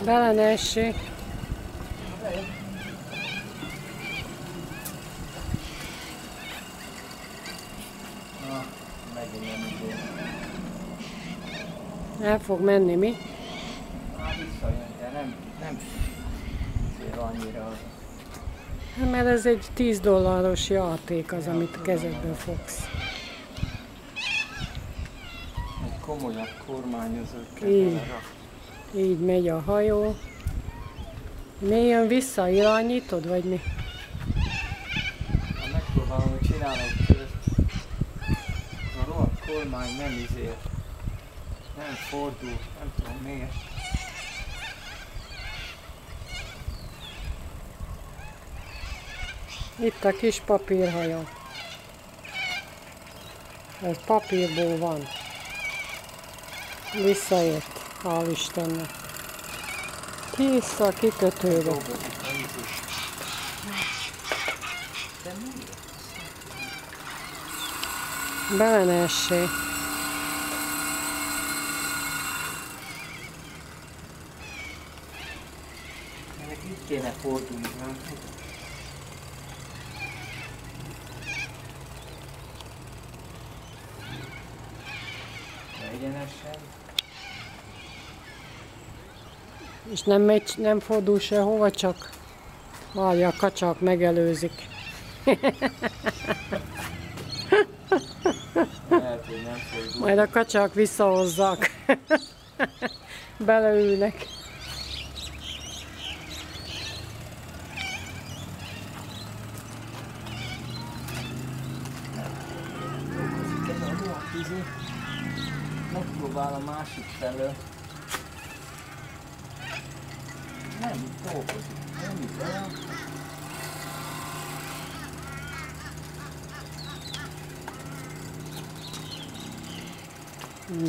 Bele ne essék. Na, megint nem idő. El fog menni, mi? Hát visszajön, de nem fél annyira. Hát mert ez egy $10 játék az, Ja, amit tudom, kezedbe tudom. fogsz. Egy komolyabb kormányozót kell Így. belerakni. Így megy a hajó. Mi jön vissza? Irányítod, vagy mi? Ha megpróbálom, hogy csinálok kört, a rohadt kormány nem fordul, nem tudom miért. Itt a kis papírhajó. Ez papírból van. Visszaért, hál' Istennek. Kész a kikötőbe. Dolgozik a izé. De miért? Bele ne essék. Ennek így kéne fordulni, nem? Egyenesen. És nem fordul sehova, csak várja, a kacsák megelőzik. Lehet, hogy nem fordul. Majd a kacsák visszahozzák. Beleülnek. Dolgozik ez a rohadt izé. Megpróbál a másik felől. Nem dolgozik. Nem itt olyan.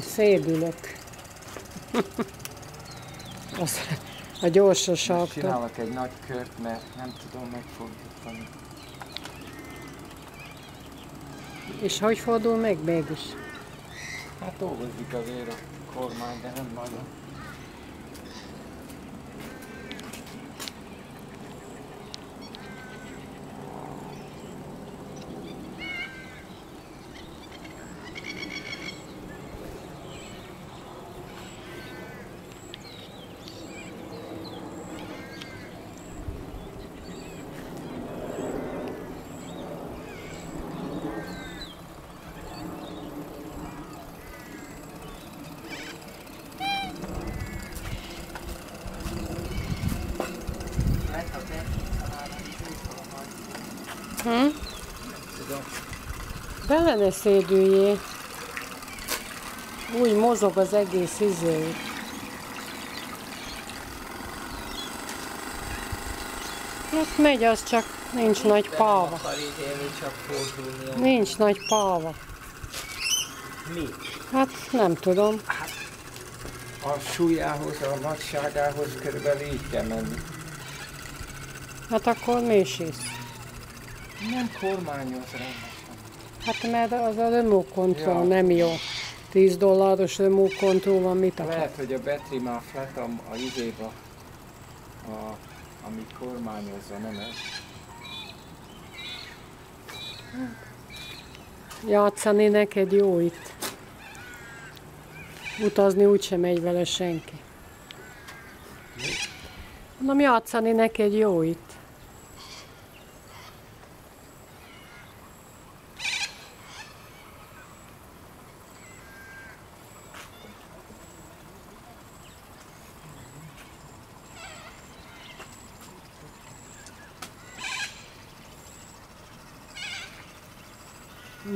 Szédülök. Az a gyorsaságtól. Csinálok egy nagy kört, mert nem tudom megfordítani. És hogy fordul meg mégis? Hát dolgozik azért a kormány, de nem nagyon. Hm? Tudom. Bele ne szédüljél. Úgy mozog az egész izé. Hát megy, az csak nincs nagy De páva. nem akar így élni, csak fordulni. Nincs nagy páva. Mi? Hát nem tudom. A súlyához, a nagyságához körülbelül így kell menni. Hát akkor mi is hisz? Nem kormányoz rendesen. Hát mert az a remote control Ja. nem jó. $10 remote control van, mit akar? Lehet, hogy a Betri már flat a izéba, ami kormányozza, nem ez? Játszani neked jó itt. Utazni úgysem megy vele senki. Mondom, játszani neked jó itt.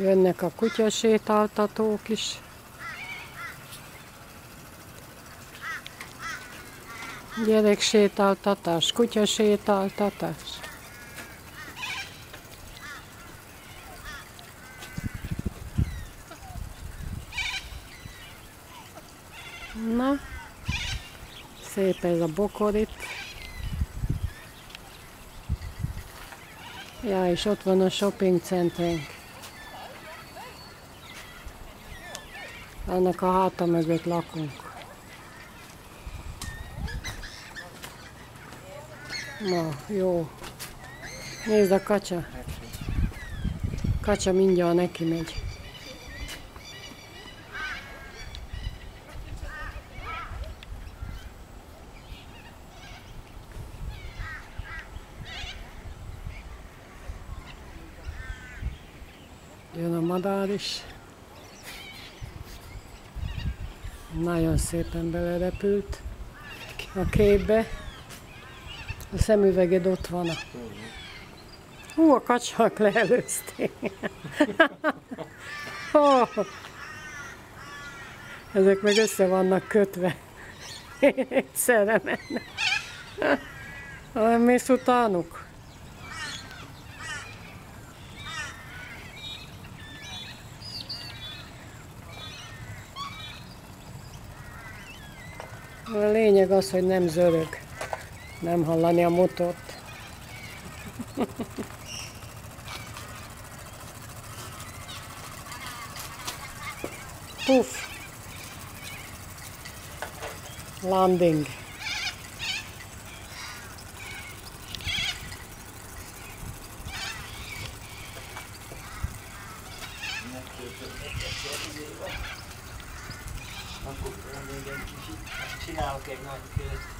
Jönnek a kutyasétáltatók is. Gyereksétáltatás, kutyasétáltatás. Na, szép ez a bokor itt. Ja, és ott van a shopping centrünk. Annak a háta mögött lakunk. Na, jó. Nézd a kacsa. Kacsa mindjárt neki megy. Jön a madár is. Nagyon szépen belerepült a képbe. A szemüveged ott van. Hú, a kacsák leelőzték. Ezek meg össze vannak kötve. Egyszerre mennek. Nem mész utánuk? A lényeg az, hogy nem zörög. Nem hallani a motort. Puff. Landing. Akkor még egy kicsit csinálok egy nagy kört.